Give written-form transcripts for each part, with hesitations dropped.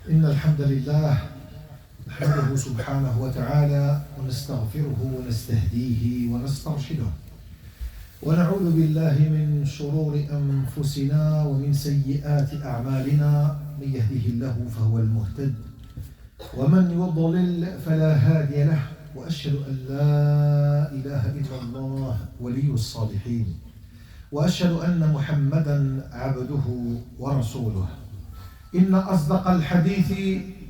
إن الحمد لله نحمده سبحانه وتعالى ونستغفره ونستهديه ونسترشده ونعوذ بالله من شرور أنفسنا ومن سيئات أعمالنا من يهده الله فهو المهتد ومن يضلل فلا هادي له وأشهد أن لا إله إلا الله ولي الصالحين وأشهد أن محمدا عبده ورسوله إن أصدق الحديث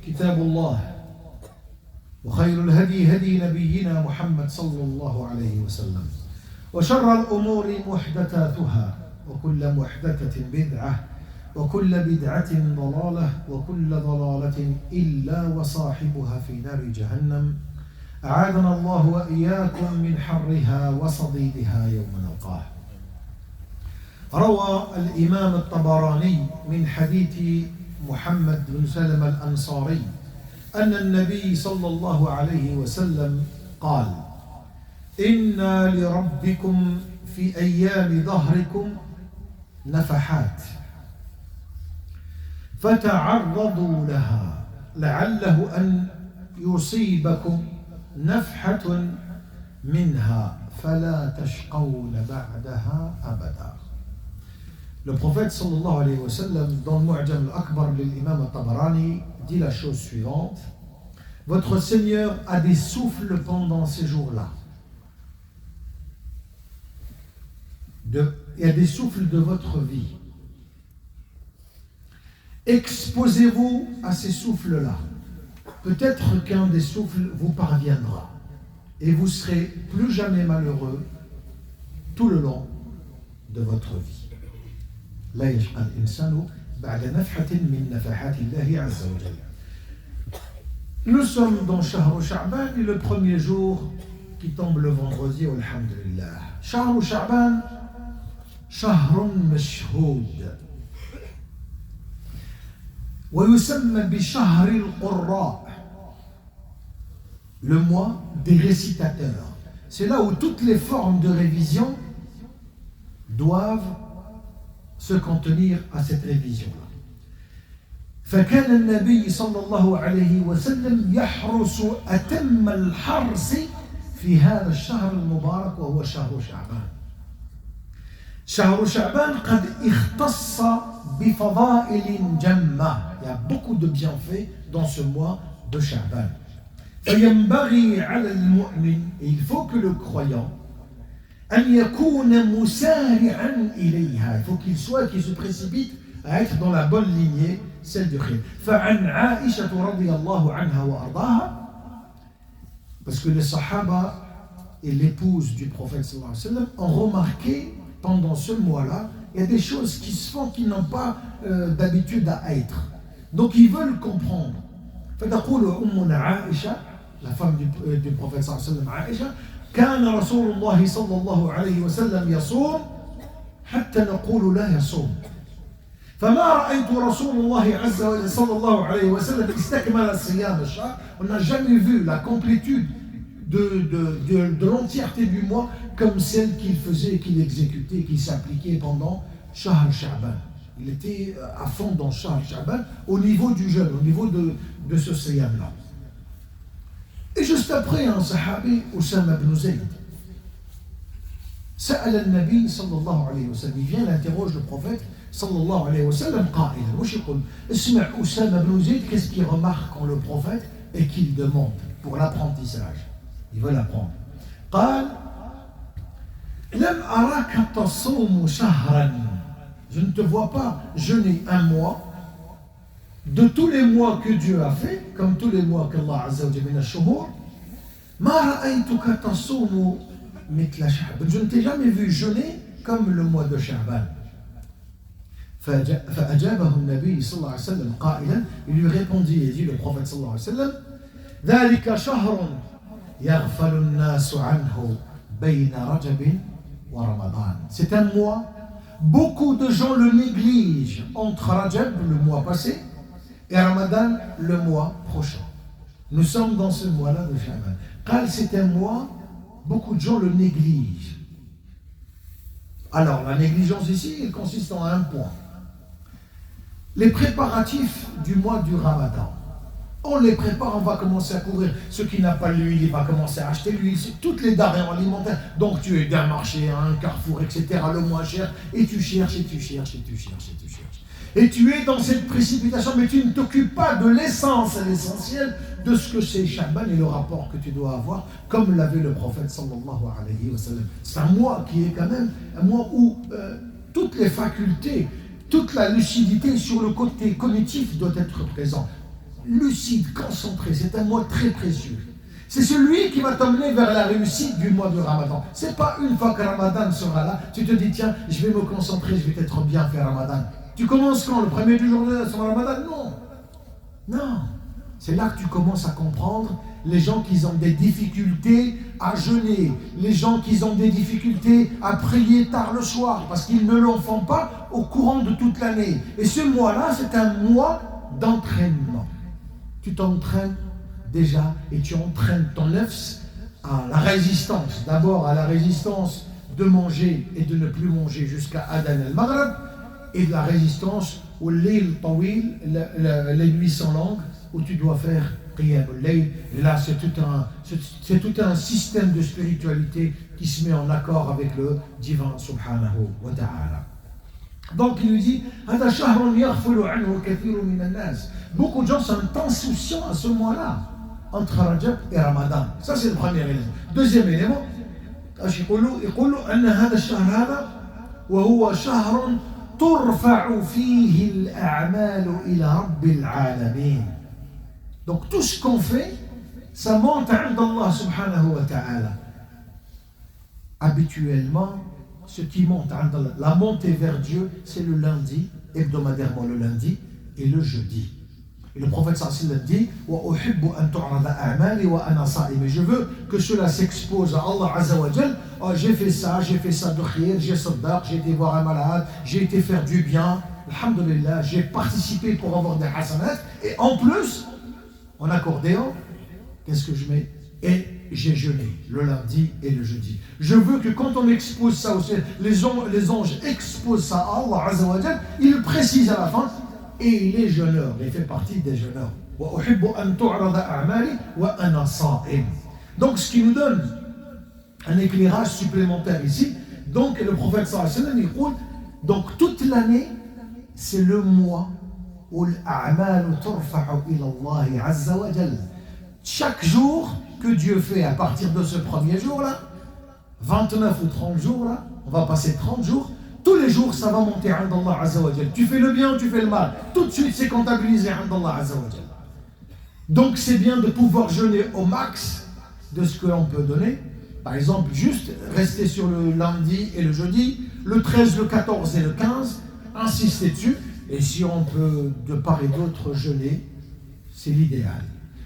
كتاب الله وخير الهدي هدي نبينا محمد صلى الله عليه وسلم وشر الأمور محدثاتها وكل محدثة بدعة وكل بدعة ضلالة وكل ضلالة إلا وصاحبها في نار جهنم أعاذنا الله وإياكم من حرها وصديدها يوم نلقاه. روى الإمام الطبراني من حديث محمد بن سلمة الأنصاري أن النبي صلى الله عليه وسلم قال: إن لربكم في أيام ظهركم نفحات فتعرضوا لها لعله أن يصيبكم نفحة منها فلا تشقون بعدها أبدا. Le prophète sallallahu alayhi wa sallam, dans le Mu'jam al-Akbar de l'imam al-Tabarani, dit la chose suivante: votre Seigneur a des souffles pendant ces jours-là. Il y a des souffles de votre vie. Exposez-vous à ces souffles-là. Peut-être qu'un des souffles vous parviendra et vous serez plus jamais malheureux tout le long de votre vie. لا يشقى الإنسان بعد نفحة من نفحات الله عز وجل. Nous sommes dans Shahr Sha'ban et le premier jour qui tombe le vendredi, alhamdulillah. Shahr Sha'ban, shahr mashhoud. ويسمى بشهر القراء, le mois des récitateurs. C'est là où toutes les formes de révision doivent se contenir à cette révision-là. فكان النبي صلى الله عليه وسلم يحرس أتم الحرس في هذا الشهر المبارك وهو شهر شعبان. شهر شعبان قد اختص بفضائل جمة. Il y a beaucoup de bienfaits dans ce mois de Sha'ban. فينبغي على المؤمن, et il faut que le croyant, أن يكون مسارعا إليها, il faut qu'il se précipite à être dans la bonne lignée, celle du khayr. فعن عائشة رضي الله عنها وأرضاها, parce que les sahaba et l'épouse du prophète sallallahu alayhi wa sallam ont remarqué pendant ce mois-là, il y a des choses qui se font qui n'ont pas d'habitude à être. Donc ils veulent comprendre. فتقول أمنا عائشة, la femme du prophète sallallahu alayhi wa sallam, عائشة: كان رسول الله صلى الله عليه وسلم يصوم حتى نقول لا يصوم فما رأيت رسول الله عز وجل صلى الله عليه وسلم استكمل الصيام الشهر. On n'a jamais vu la complétude de l'entièreté du mois comme celle qu'il faisait, qu'il exécutait, qu'il s'appliquait pendant Shahr Sha'ban. Il était à fond dans Shahr Sha'ban au niveau du jeûne, au niveau de ce siyam-là. Et juste après, un sahabi, Oussama ibn Zayd, سأل النبي صلى الله عليه وسلم, il vient, il interroge le prophète صلى الله عليه وسلم قائلا, وش يقول؟ اسمع أسامة بن زيد, qu'est-ce qu'il remarque quand le prophète et qu'il demande pour l'apprentissage, il veut l'apprendre. قال: لم أراك تصوم شهرا, je ne te vois pas jeûner un mois de tous les mois que Dieu a fait, comme tous les mois qu'Allah Azza wa Jalla min ash-shuhur, ma ra'aytuka tasumu mithla Sha'ban, je ne t'ai jamais vu jeûner comme le mois de Sha'ban. فأجابه النبي صلى الله عليه وسلم قائلا, il lui répondit et dit le prophète صلى الله عليه وسلم: ذلك شهر يغفل الناس عنه بين رجب ورمضان. C'est un mois, beaucoup de gens le négligent entre Rajab, le mois passé, et Ramadan, le mois prochain. Nous sommes dans ce mois-là de Sha'ban. Qal, c'est un mois, beaucoup de gens le négligent. Alors, la négligence ici, elle consiste en un point. les préparatifs du mois du Ramadan. On les prépare, on va commencer à courir. Ceux qui n'ont pas l'huile, il va commencer à acheter l'huile, toutes les denrées alimentaires. Donc tu es d'un marché, un carrefour, etc., le moins cher, et tu cherches, et tu cherches, et tu cherches, et tu cherches. Et tu es dans cette précipitation, mais tu ne t'occupes pas de l'essence, l'essentiel de ce que c'est Sha'ban et le rapport que tu dois avoir, comme l'avait le prophète sallallahu alayhi wa sallam. C'est un mois qui est quand même un mois où toutes les facultés, toute la lucidité sur le côté cognitif doit être présente. Lucide, concentré, c'est un mois très précieux. C'est celui qui va t'emmener vers la réussite du mois de Ramadan. C'est pas une fois que Ramadan sera là, tu te dis tiens, je vais me concentrer, je vais être bien faire Ramadan. Tu commences quand? Le premier du jour de Ramadan? Non. Non. C'est là que tu commences à comprendre les gens qui ont des difficultés à jeûner, les gens qui ont des difficultés à prier tard le soir, parce qu'ils ne l'en font pas au courant de toute l'année. Et ce mois-là, c'est un mois d'entraînement. Tu t'entraînes déjà et tu entraînes ton nefs à la résistance. D'abord à la résistance de manger et de ne plus manger jusqu'à Adan al-Maghrib, et de la résistance au layl tawil, les nuits sans langue, où tu dois faire qiyam al-layl. Et là, c'est tout un système de spiritualité qui se met en accord avec le divin subhanahu wa ta'ala. Donc il lui dit beaucoup de gens sont insouciants à ce mois-là, entre Rajab et Ramadan. Ça c'est le premier élément. Deuxième élément, يقولوا أن هذا الشهر هذا وهو شهر ترفع فيه الأعمال إلى رب العالمين. Donc tout ce qu'on fait, ça monte à Allah subhanahu wa ta'ala. Habituellement, ce qui monte à Allah, la montée vers Dieu, c'est le lundi, hebdomadairement le lundi, et le jeudi. Et le prophète sallallahu alayhi wa sallam dit mais je veux que cela s'expose à Allah azza wa jal. Oh, j'ai fait ça de khir, j'ai saddaq, j'ai été voir un malade, j'ai été faire du bien, alhamdulillah, j'ai participé pour avoir des hasanat, et en plus, en accordéon, qu'est-ce que je mets? Et j'ai jeûné le lundi et le jeudi. Je veux que quand on expose ça au ciel, les anges exposent ça à Allah azza wa jal, ils précisent à la fin, et il est jeûneur, il fait partie des jeûneurs. Donc ce qui nous donne un éclairage supplémentaire ici. Donc le prophète sallallahu alayhi wa sallam, il dit, donc toute l'année, c'est le mois où l'a'mal turfa'u ila Allah azza wa jal. Chaque jour que Dieu fait à partir de ce premier jour-là, 29 ou 30 jours là, on va passer 30 jours, tous les jours ça va monter à Allah azza wa jal. Tu fais le bien ou tu fais le mal, tout de suite c'est comptabilisé à Allah azza wa jal. Donc c'est bien de pouvoir jeûner au max de ce que l'on peut donner. Par exemple, juste rester sur le lundi et le jeudi, le 13, le 14 et le 15, insister dessus. Et si on peut de part et d'autre jeûner, c'est l'idéal.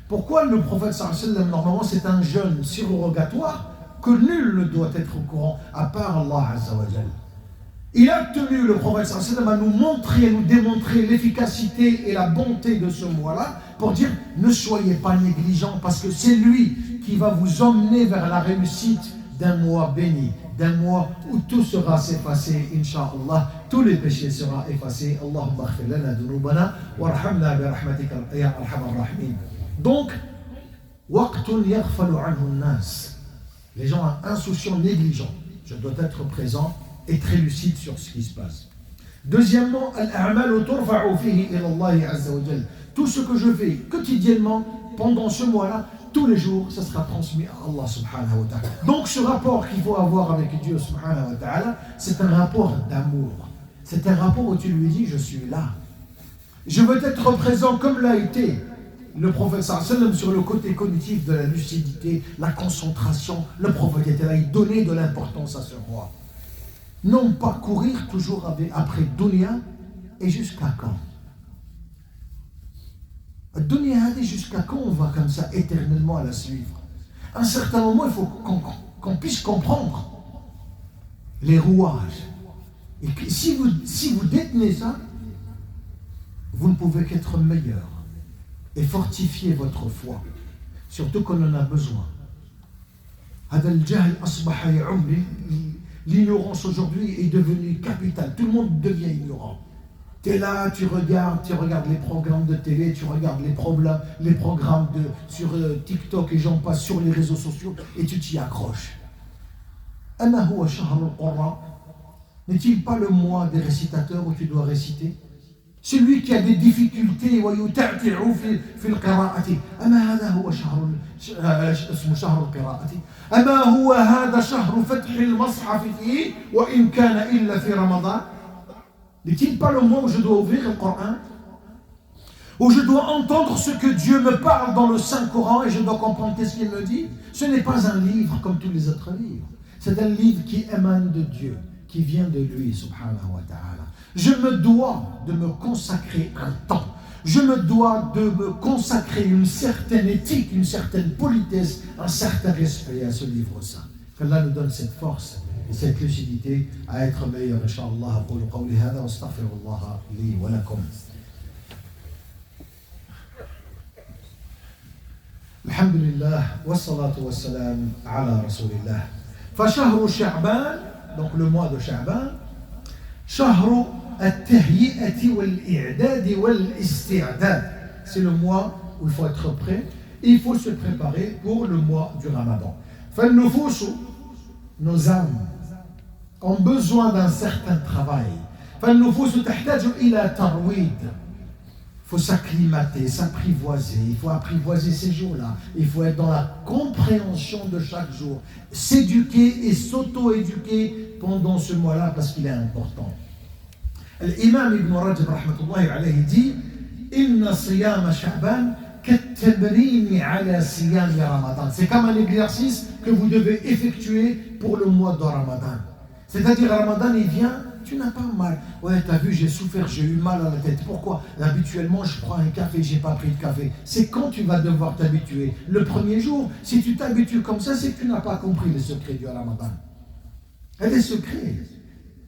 Pourquoi le prophète sallallahu alayhi wa sallam, normalement c'est un jeûne surrogatoire que nul ne doit être au courant à part Allah azza wa jal. Il a tenu, le prophète sallallahu alayhi wa sallam, à nous montrer, à nous démontrer l'efficacité et la bonté de ce mois-là pour dire ne soyez pas négligents parce que c'est lui qui va vous emmener vers la réussite d'un mois béni, d'un mois où tout sera effacé, Inch'Allah, tous les péchés seront effacés. Allahumma aghfir lana dhunubana warhamna bi rahmatika ya arhamar rahimin. Donc, waqtun yaghfalu anhu an-nas. Les gens insouciants, négligents. Je dois être présent et très lucide sur ce qui se passe. Deuxièmement, al-a'malu turfa'u fihi ila Allah azza wa jal. Tout ce que je fais quotidiennement pendant ce mois-là, tous les jours, ça sera transmis à Allah subhanahu wa ta'ala. Donc ce rapport qu'il faut avoir avec Dieu subhanahu wa ta'ala, c'est un rapport d'amour. C'est un rapport où tu lui dis, je suis là. Je veux être présent comme l'a été le prophète sallallahu alayhi wa sallam sur le côté cognitif de la lucidité, la concentration. Le prophète était là, il donnait de l'importance à ce roi. Non pas courir toujours après dunya, et jusqu'à quand? Dunya, jusqu'à quand on va comme ça éternellement à la suivre? À un certain moment, il faut qu'on puisse comprendre les rouages. Et que si vous détenez ça, vous ne pouvez qu'être meilleur et fortifier votre foi, surtout qu'on en a besoin. L'ignorance aujourd'hui est devenue capitale. Tout le monde devient ignorant. Tu es là, tu regardes les programmes de télé, tu regardes les programmes sur TikTok et j'en passe sur les réseaux sociaux et tu t'y accroches. Ama huwa shahr al-Qur'an. N'est-il pas le mois des récitateurs où tu dois réciter? Celui qui a des difficultés ويتعتع في القراءة أما هذا هو اسمه شهر القراءة أما هو هذا شهر فتح المصحف فيه وإن كان إلا في رمضان. N'est-il pas le mois où je dois ouvrir le Coran, où je dois entendre ce que Dieu me parle dans le Saint-Coran et je dois comprendre qu'est-ce qu'il me dit? Ce n'est pas un livre comme tous les autres livres. C'est un livre qui émane de Dieu, qui vient de lui, subhanahu wa ta'ala. Je me dois de me consacrer un temps. Je me dois de me consacrer une certaine éthique, une certaine politesse, un certain respect à ce livre saint. Qu'Allah nous donne cette force et cette lucidité à être meilleur, Inch'Allah. أقول قولي هذا وأستغفر الله لي ولكم. الحمد لله والصلاة والسلام على رسول الله. فشهر شعبان, donc le mois de Sha'ban, شهر التهيئة والإعداد والاستعداد. C'est le mois où il faut être prêt et il faut se préparer pour le mois du Ramadan. فالنفوس, nos âmes, ont besoin d'un certain travail. فالنفوس تحتاج إلى ترويض. Il faut s'acclimater, s'apprivoiser, il faut apprivoiser ces jours-là, il faut être dans la compréhension de chaque jour, s'éduquer et s'auto-éduquer pendant ce mois-là parce qu'il est important. L'imam Ibn Rajab rahmatullahi alayhi dit Inna siyama Sha'ban kattabrini ala siyami Ramadan. C'est comme un exercice que vous devez effectuer pour le mois de Ramadan. C'est-à-dire Ramadan il vient, tu n'as pas mal. Ouais, t'as vu, j'ai souffert, j'ai eu mal à la tête. Pourquoi? Habituellement, je prends un café, j'ai pas pris de café. C'est quand tu vas devoir t'habituer. Le premier jour, si tu t'habitues comme ça, c'est que tu n'as pas compris les secrets du Ramadan. Il y a des secrets.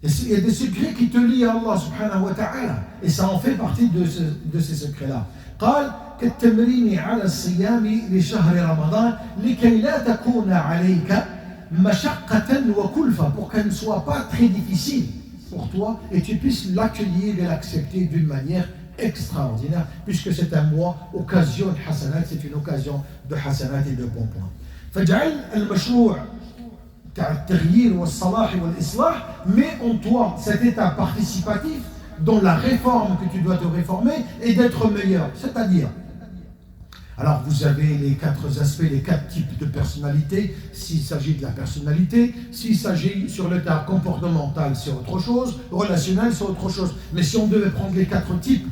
Il y a des secrets qui te lient à Allah subhanahu wa ta'ala. Et ça en fait partie de ces secrets-là. قال كالتمرين على الصيام لشهر رمضان لكي لا تكون عليك مشقة وكلفة, pour qu'elle ne soit pas très difficile pour toi et tu puisses l'accueillir et l'accepter d'une manière extraordinaire, puisque c'est un mois occasion de hasanat, c'est une occasion de hasanat et de bons points. فاجعل المشروع تاع التغيير والصلاح والإصلاح, mets en toi cet état participatif dans la réforme que tu dois te réformer et d'être meilleur. C'est-à-dire, alors vous avez les 4 aspects, les 4 types de personnalité. S'il s'agit de la personnalité, s'il s'agit sur l'état comportemental, c'est autre chose, relationnel, c'est autre chose. Mais si on devait prendre les 4 types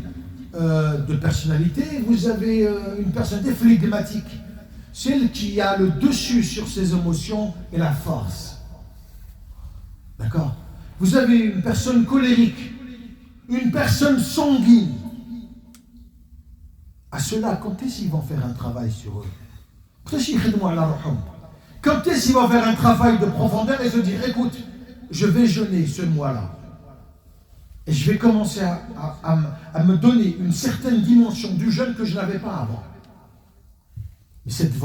de personnalité, vous avez une personnalité flegmatique, celle qui a le dessus sur ses émotions et la force. D'accord? Vous avez une personne colérique, une personne sanguine. À ceux-là, quand est-ce qu'ils vont faire un travail sur eux? Quand est-ce qu'ils vont faire un travail de profondeur et se dire, écoute, je vais jeûner ce mois-là et je vais commencer à me donner une certaine dimension du jeûne que je n'avais pas avant. Mais cette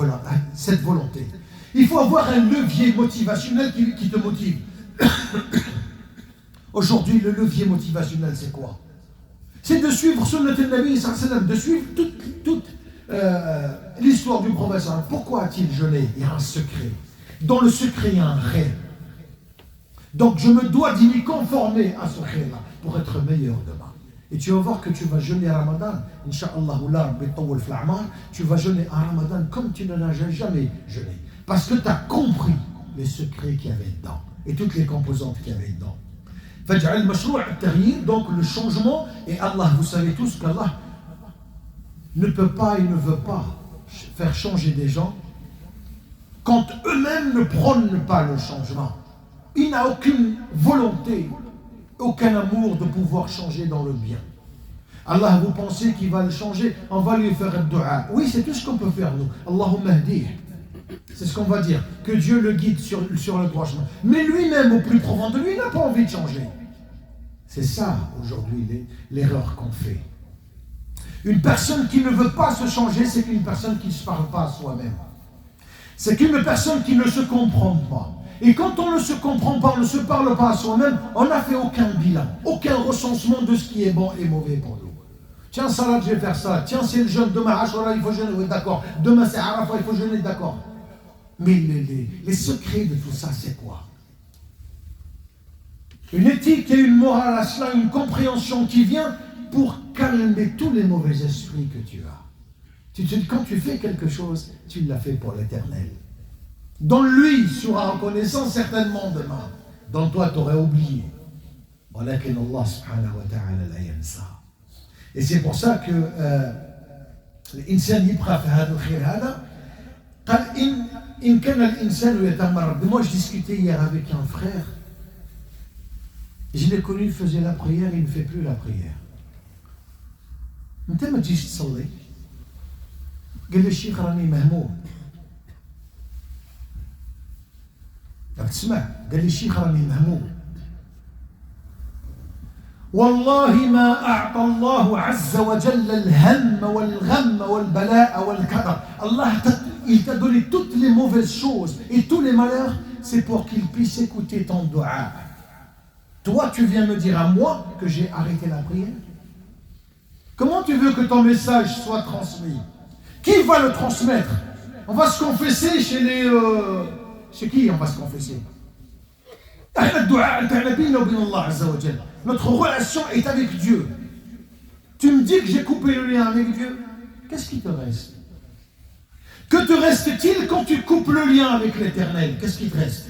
volonté, il faut avoir un levier motivationnel qui te motive. Aujourd'hui, le levier motivationnel, c'est quoi? C'est de suivre Sunnat al-Nabi, de suivre toute l'histoire du prophète. Pourquoi a-t-il jeûné? Il y a un secret. Dans le secret, il y a un rêve. Donc je me dois d'y conformer à ce rêve-là pour être meilleur demain. Et tu vas voir que tu vas jeûner à Ramadan. Inch'Allah, tu vas jeûner à Ramadan comme tu n'en as jamais jeûné. Parce que tu as compris les secrets qu'il y avait dedans et toutes les composantes qu'il y avait dedans. فاجعل مشروع التغيير, donc le changement, et Allah, vous savez tous qu'Allah ne peut pas et ne veut pas faire changer des gens quand eux-mêmes ne prônent pas le changement. Il n'a aucune volonté, aucun amour de pouvoir changer dans le bien. Allah, vous pensez qu'il va le changer? On va lui faire un dua. Oui, c'est tout ce qu'on peut faire nous. Allahumma hdih. C'est ce qu'on va dire, que Dieu le guide sur le droit chemin. Mais lui-même, au plus profond de lui, n'a pas envie de changer. C'est ça, aujourd'hui, l'erreur qu'on fait. Une personne qui ne veut pas se changer, c'est une personne qui ne se parle pas à soi-même. C'est une personne qui ne se comprend pas. Et quand on ne se comprend pas, on ne se parle pas à soi-même, on n'a fait aucun bilan, aucun recensement de ce qui est bon et mauvais pour nous. Tiens, salade, je vais faire ça. Tiens, c'est le jeûne. Demain, Ashura, il faut jeûner. Oui, d'accord. Demain, c'est Arafat, il faut jeûner. D'accord. Mais les secrets de tout ça, c'est quoi? Une éthique et une morale à cela, une compréhension qui vient pour calmer tous les mauvais esprits que tu as. Tu te dis, quand tu fais quelque chose, tu l'as fait pour l'éternel. Dans lui sera reconnaissant certainement demain. Dans toi, tu aurais oublié. ولكن Allah subhanahu wa ta'ala la yansa. Et c'est pour ça que الإنسان يبقى في هذا الخير هذا. قال إن كان الإنسان يتمرد. Moi, je discutais hier avec un frère. Je l'ai connu, il faisait la prière, il ne fait plus la prière. أنت ما تجيش تصلي. قال لي الشيخ راني مهموم. راك تسمع؟ قال لي الشيخ راني مهموم. والله ما أعطى الله عز وجل الهم والغم والبلاء والكرب. Allah, il t'a donné toutes les mauvaises choses et tous les malheurs, c'est pour qu'il puisse écouter ton dua. Toi, tu viens me dire à moi que j'ai arrêté la prière? Comment tu veux que ton message soit transmis? Qui va le transmettre? On va se confesser chez les... Chez qui on va se confesser? Notre relation est avec Dieu. Tu me dis que j'ai coupé le lien avec Dieu. Qu'est-ce qui te reste? Que te reste-t-il quand tu coupes le lien avec l'Éternel? Qu'est-ce qui te reste?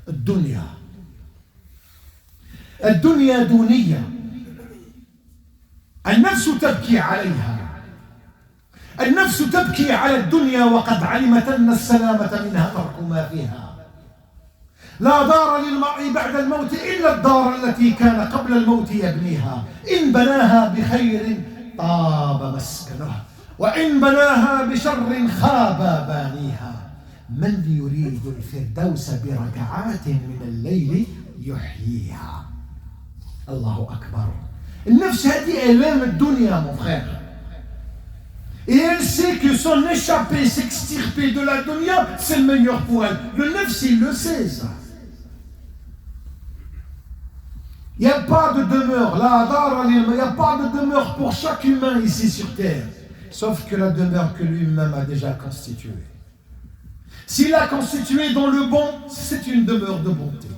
Dunya. الدنيا دونية. النفس تبكي عليها. النفس تبكي على الدنيا وقد علمت أن السلامة منها ترك ما فيها. لا دار للمرء بعد الموت إلا الدار التي كان قبل الموت يبنيها. إن بناها بخير طاب مسكنه وإن بناها بشر خاب بانيها. من يريد الفردوس بركعات من الليل يحييها. الله أكبر. النفس هذه elle aime الدنيا mon frère. Et elle sait que son échapper, s'extirper de la dunya, c'est le meilleur pour elle. Le nefs, il le sait, ça. Il n'y a pas de demeure. Il n'y a pas de demeure pour chaque humain ici sur terre. Sauf que la demeure que lui-même a déjà constituée. S'il a constitué dans le bon, c'est une demeure de bonté.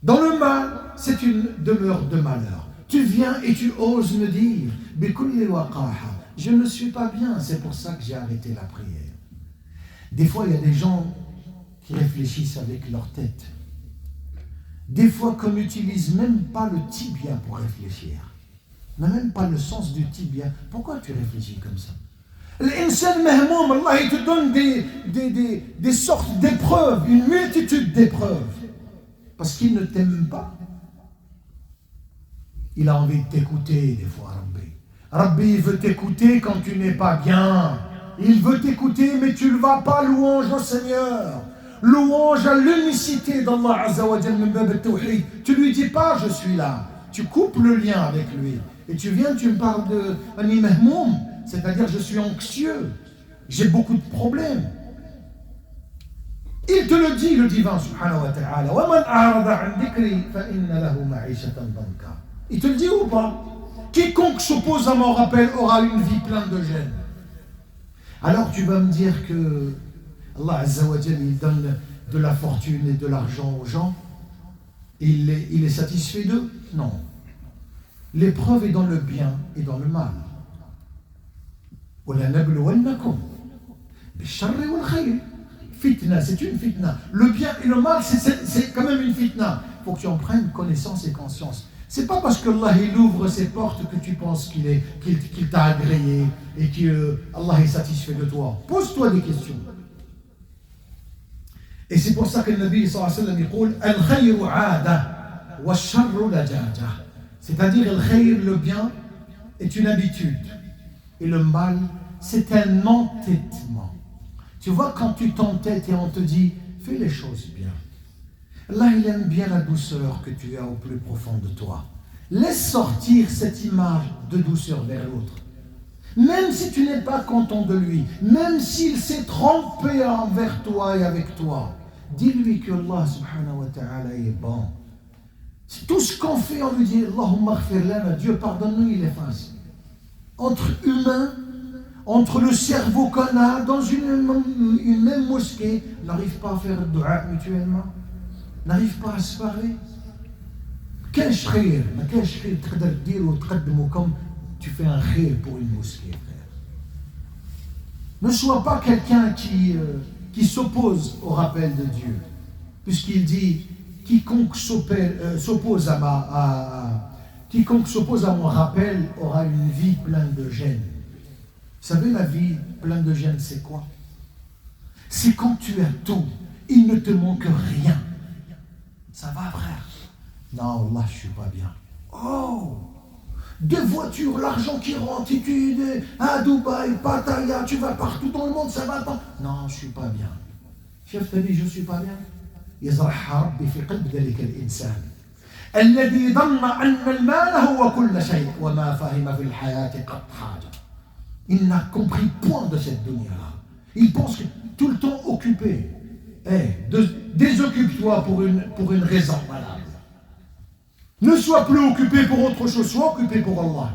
Dans le mal, c'est une demeure de malheur. Tu viens et tu oses me dire, je ne suis pas bien, c'est pour ça que j'ai arrêté la prière. Des fois, il y a des gens qui réfléchissent avec leur tête. Des fois, qu'on n'utilise même pas le tibia pour réfléchir. On n'a même pas le sens du tibia. Pourquoi tu réfléchis comme ça? L'insan mahmoum, Allah, il te donne des sortes d'épreuves, une multitude d'épreuves. Parce qu'il ne t'aime pas. Il a envie de t'écouter des fois, Rabbi. Rabbi, il veut t'écouter quand tu n'es pas bien. Il veut t'écouter, mais tu ne vas pas louange au Seigneur. Louange à l'unicité d'Allah Azza wa Jal min bab al-tawhid. Tu lui dis pas, je suis là. Tu coupes le lien avec lui. Et tu viens, tu me parles de Ani Mahmoum, c'est-à-dire je suis anxieux. J'ai beaucoup de problèmes. Il te le dit, le divin, subhanahu wa ta'ala. وَمَنْ أَعْرَضَ عَنْ ذِكْرِي فَإِنَّ لَهُ مَعِيشَةً ضَنْكًا. Il te le dit ou pas? Quiconque s'oppose à mon rappel aura une vie pleine de gêne. Alors tu vas me dire que Allah Azza wa Jal, il donne de la fortune et de l'argent aux gens. Il est satisfait d'eux? Non. L'épreuve est dans le bien et dans le mal. وَلَنَبْلُوَنَّكُمْ بِالشَّرِّ وَالْخَيْرِ. Fitna, c'est une fitna. Le bien et le mal, c'est quand même une fitna. Il faut que tu en prennes connaissance et conscience. C'est pas parce que Allah il ouvre ses portes que tu penses qu'il t'a agréé et que Allah est satisfait de toi. Pose-toi des questions. Et c'est pour ça que le Nabi sallallahu alayhi wa sallam dit al-khayru 'ada wa ash-sharru lajaja. C'est-à-dire le bien est une habitude et le mal c'est un entêtement. Tu vois, quand tu t'entêtes et on te dit fais les choses bien. Allah il aime bien la douceur que tu as au plus profond de toi. Laisse sortir cette image de douceur vers l'autre. Même si tu n'es pas content de lui, même s'il s'est trompé envers toi et avec toi, dis-lui que Allah subhanahu wa ta'ala est bon. Tout ce qu'on fait, on lui dit Allahumma ighfir lana, Dieu pardonne-nous, il efface. Entre humains, entre le cerveau qu'on a dans une même mosquée, on n'arrive pas à faire le dua mutuellement, n'arrive pas à se parler. Quel khir, quel khir تقدر تدير وتقدمه comme tu fais un khir pour une mosquée, frère. Ne sois pas quelqu'un qui s'oppose au rappel de Dieu, puisqu'il dit quiconque s'oppose à mon rappel aura une vie pleine de gêne. Vous savez, la vie pleine de gêne, c'est quoi? C'est quand tu as tout, il ne te manque rien. Ça va, frère? Non, là, je suis pas bien. Oh! Deux voitures, l'argent qui rentre, tu es à Dubaï, Pattaya, tu vas partout dans le monde, ça va pas. Non, je suis pas bien. Chef, t'as dit, je suis pas bien. يزرعها ربي في قلب ذلك الإنسان الذي ظن أن المال هو كل شيء وما فهم في الحياة قط حاجة. Il n'a compris point de cette dunya-là. Il pense que tout le temps occupé. Désoccupe-toi pour une raison valable. Ne sois plus occupé pour autre chose, sois occupé pour Allah.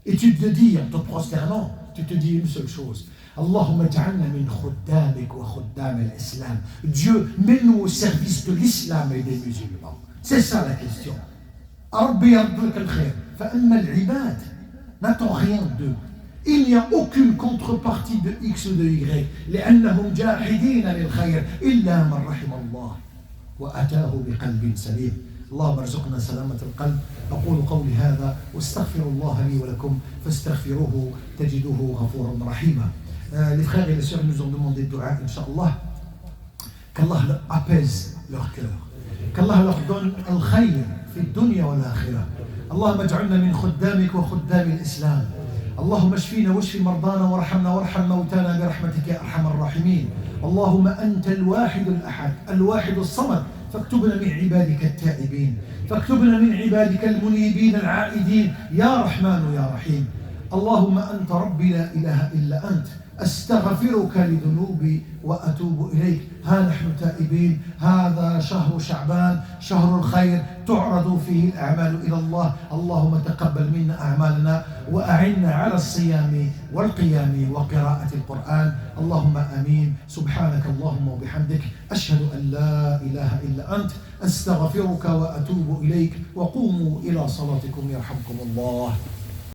Et tu te dis, en te prosternant, tu te dis une seule chose. Allahumma ja'alna min khuddamik wa khuddam al-islam. Dieu, mets-nous au service de l'islam et des musulmans. C'est ça la question. Rabbi yarduk al-khair. Fa'amma al-ibad. N'attends rien d'eux. Il n'y a aucune contrepartie de X ou de Y. لأنهم جاحدين للخير إلا من رحم الله وأتاه بقلب سليم. اللهم ارزقنا سلامة القلب. أقول قولي هذا واستغفر الله لي ولكم فاستغفروه تجدوه غفورا رحيما. Les frères et les sœurs nous ont demandé de dua, Inch'Allah, qu'Allah leur apaise leur cœur, qu'Allah leur donne al-khayr fi dunya wal akhirah. Allahumma ij'alna min khuddamik wa khuddam al-islam. اللهم اشفينا واشف مرضانا وارحمنا وارحم موتانا برحمتك يا ارحم الراحمين. اللهم انت الواحد الاحد الواحد الصمد فاكتبنا من عبادك التائبين فاكتبنا من عبادك المنيبين العائدين يا رحمن يا رحيم. اللهم انت ربي لا اله الا انت استغفرك لذنوبي واتوب اليك. ها نحن تائبين. هذا شهر شعبان شهر الخير تعرض فيه الاعمال الى الله. اللهم تقبل منا اعمالنا واعنا على الصيام والقيام وقراءة القرآن. اللهم امين. سبحانك اللهم وبحمدك اشهد ان لا اله الا انت استغفرك واتوب اليك. وقوموا الى صلاتكم يرحمكم الله.